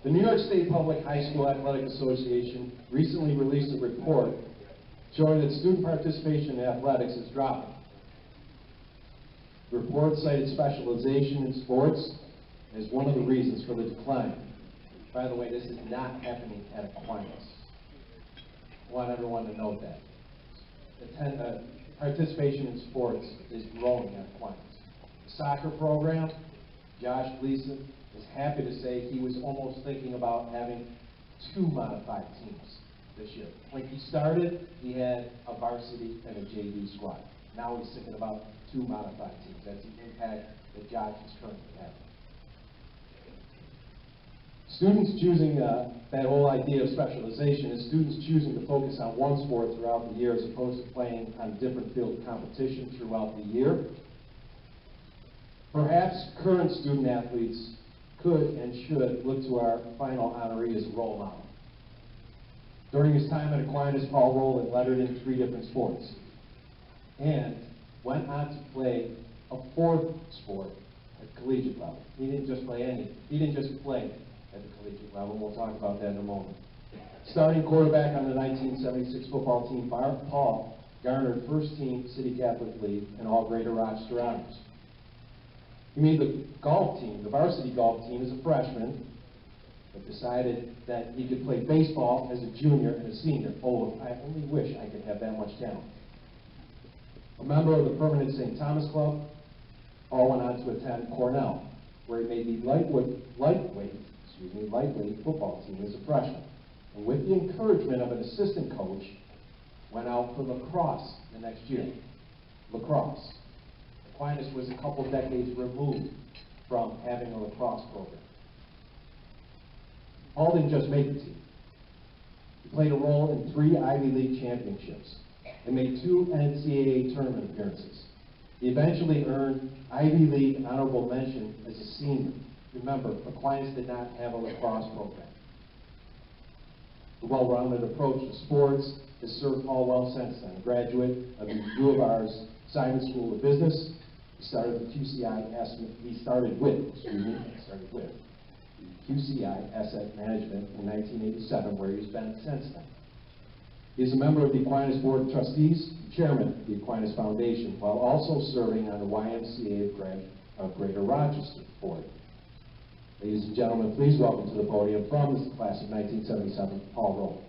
The New York State Public High School Athletic Association recently released a report showing that student participation in athletics is dropping. The report cited specialization in sports as one of the reasons for the decline. By the way, this is not happening at Aquinas. I want everyone to note that. Participation in sports is growing at Aquinas. The soccer program, Josh Gleason is happy to say he was almost thinking about having 2 modified teams this year. When he started, he had a varsity and a JV squad. Now he's thinking about 2 modified teams. That's the impact that Josh is currently having. Students choosing that whole idea of specialization is students choosing to focus on one sport throughout the year as opposed to playing on different field competition throughout the year. Perhaps current student athletes could and should look to our final honoree as a role model. During his time at Aquinas, Paul Roland lettered in 3 different sports and went on to play a 4th sport at collegiate level. He didn't just play at the collegiate level. We'll talk about that in a moment. Starting quarterback on the 1976 football team, Paul garnered first-team City Catholic League and all Greater Rochester honors. He made the golf team, the varsity golf team, as a freshman, but decided that he could play baseball as a junior and a senior. Oh, I only wish I could have that much talent. A member of the permanent St. Thomas Club, Paul went on to attend Cornell, where he made the lightweight football team as a freshman. And with the encouragement of an assistant coach, went out for lacrosse the next year. Lacrosse. Aquinas was a couple decades removed from having a lacrosse program. Paul didn't just make the team. He played a role in 3 Ivy League championships and made 2 NCAA tournament appearances. He eventually earned Ivy League honorable mention as a senior. Remember, Aquinas did not have a lacrosse program. The well-rounded approach to sports has served Paul well since then. A graduate of the U of R's Simon School of Business, he started with QCI Asset Management in 1987, where he's been since then. He is a member of the Aquinas Board of Trustees, chairman of the Aquinas Foundation, while also serving on the YMCA of Greater Rochester Board. Ladies and gentlemen, please welcome to the podium from the class of 1977, Paul Roland.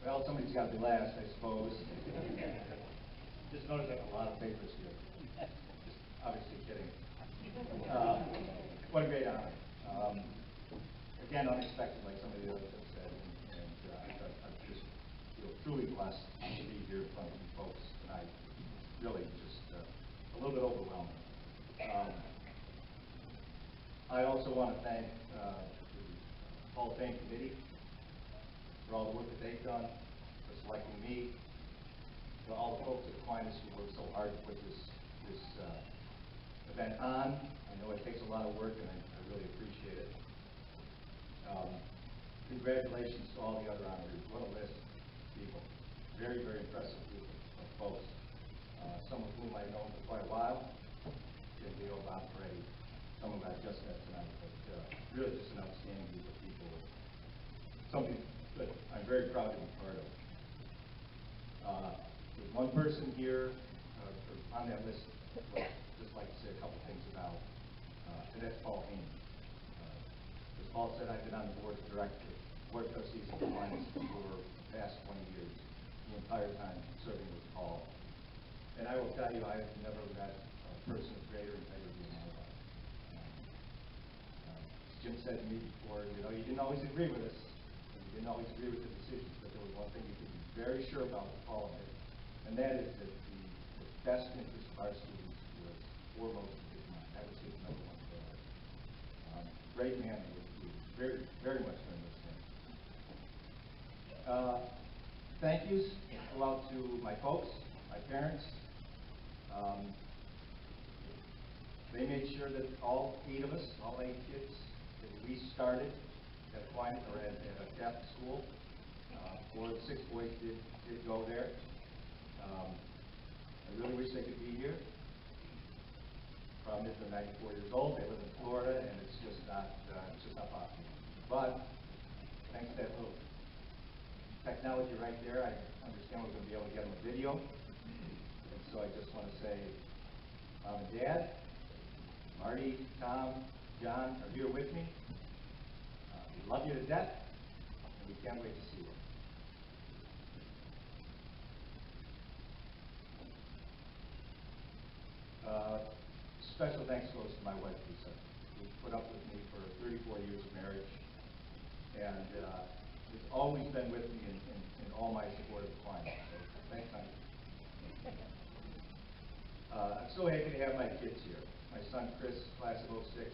Well, somebody's got to be last, I suppose. Just noticed I have a lot of papers here. Just obviously kidding. What a great honor. Again, unexpected, like some of the others have said, and I just feel truly blessed to be here in front of you folks tonight. Really just a little bit overwhelming. I also want to thank the Hall of Fame Committee for all the work that they've done, for selecting me, for all the folks at Aquinas who worked so hard to put this event on. I know it takes a lot of work, and I really appreciate it. Congratulations to all the other honorees. What a list of people. Very, very impressive group of folks. Some of whom I've known for quite a while. Jim Leo, Bob Brady. Some of them I've just met tonight. But really just an outstanding group of people. Something that I'm very proud to be part of. There's one person here on that list I'd just like to say a couple things about, and that's Paul Haynes. As Paul said, I've been on the board of trustees of Aquinas for the past 20 years, the entire time serving with Paul. And I will tell you, I have never met a person of greater integrity in my life. As Jim said to me before, you didn't always agree with us, and you didn't always agree with the decisions, but there was one thing you could be very sure about with Paul, and that is that the best interest of our students was foremost in his mind. That was his number one priority. Great man, we very, very much learned those things. Thank yous go out to my folks, my parents. They made sure that all 8 of us, all 8 kids, that we started at Aquinas or at a Catholic school. 4 of the 6 boys did go there. I really wish they could be here. Problem is they're 94 years old, they live in Florida, and it's just not possible. But thanks to that little technology right there, I understand we're going to be able to get them a video. And so I just want to say, Mom and Dad, Marty, Tom, John are here with me. We love you to death, and we can't wait to see you. Special thanks goes to my wife, Lisa, who put up with me for 34 years of marriage, and has always been with me in all my supportive clients. So thanks, honey. I'm so happy to have my kids here. My son, Chris, class of 06.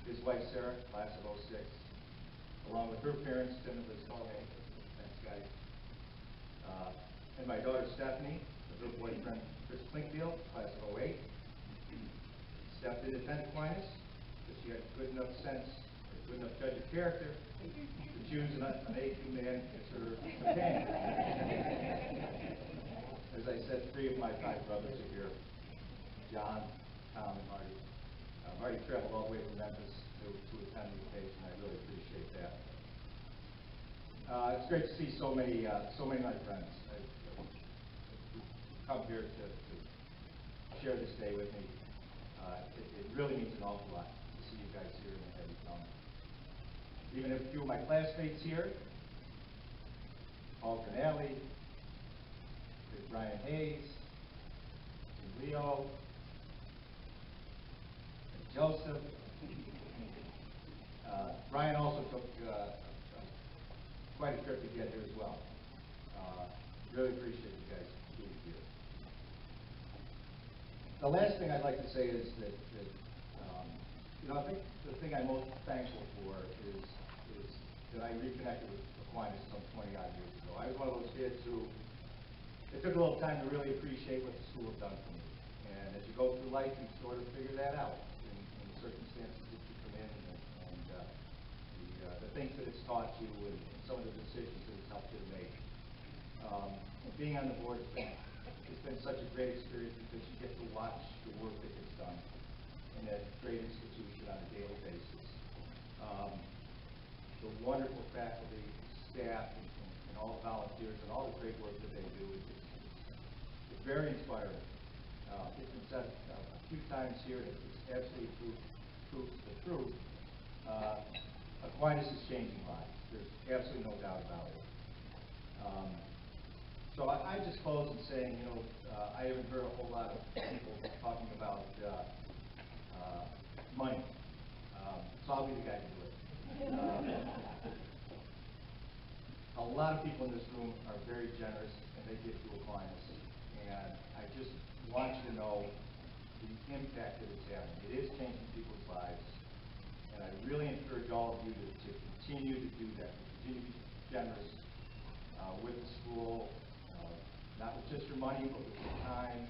His wife, Sarah, class of 06. Along with her parents, Tim and Liz Colhay. Thanks, guys. And my daughter, Stephanie, with her boyfriend, Chris Clinkfield, class of 08. Steph did attend Aquinas, but she had good enough sense, or good enough judge of character, to choose an AQ man as her companion. As I said, 3 of my 5 brothers are here. John, Tom, and Marty. Marty traveled all the way from Memphis to attend the occasion. I really appreciate that. It's great to see so many of my friends. I've come here to share this day with me. It really means an awful lot to see you guys here and have you come. Even if a few of my classmates here, Paul Granelli, Brian Hayes, and Leo, and Joseph. Brian also took quite a trip to get here as well. Really appreciate you guys being here. The last thing I'd like to say is that I think the thing I'm most thankful for is that I reconnected with Aquinas some 20-odd years ago. I was one of those kids who, it took a little time to really appreciate what the school has done for me. And as you go through life, you sort of figure that out in the circumstances that you come in and the things that it's taught you and some of the decisions that it's helped you to make. And being on the board has been such a great experience because you get to watch the work that gets done in that great institution on a daily basis. The wonderful faculty, staff, and all the volunteers, and all the great work that they do it's very inspiring. It's been said a few times here, and it's absolutely proves the truth. Aquinas is changing lives. There's absolutely no doubt about it. So I just close in saying, I haven't heard a whole lot of people talking about money. So I'll be the guy to do it. A lot of people in this room are very generous, and they give to Aquinas. And I just want you to know the impact that it's having. It is changing people's lives. And I really encourage all of you to continue to do that, to continue to be generous with the school, not with just your money, but with your time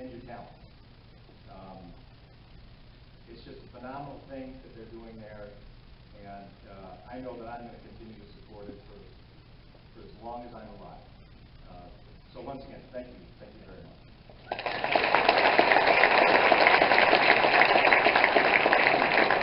and your talents. It's just a phenomenal thing that they're doing there, and I know that I'm going to continue to support it for as long as I'm alive. So once again, thank you very much.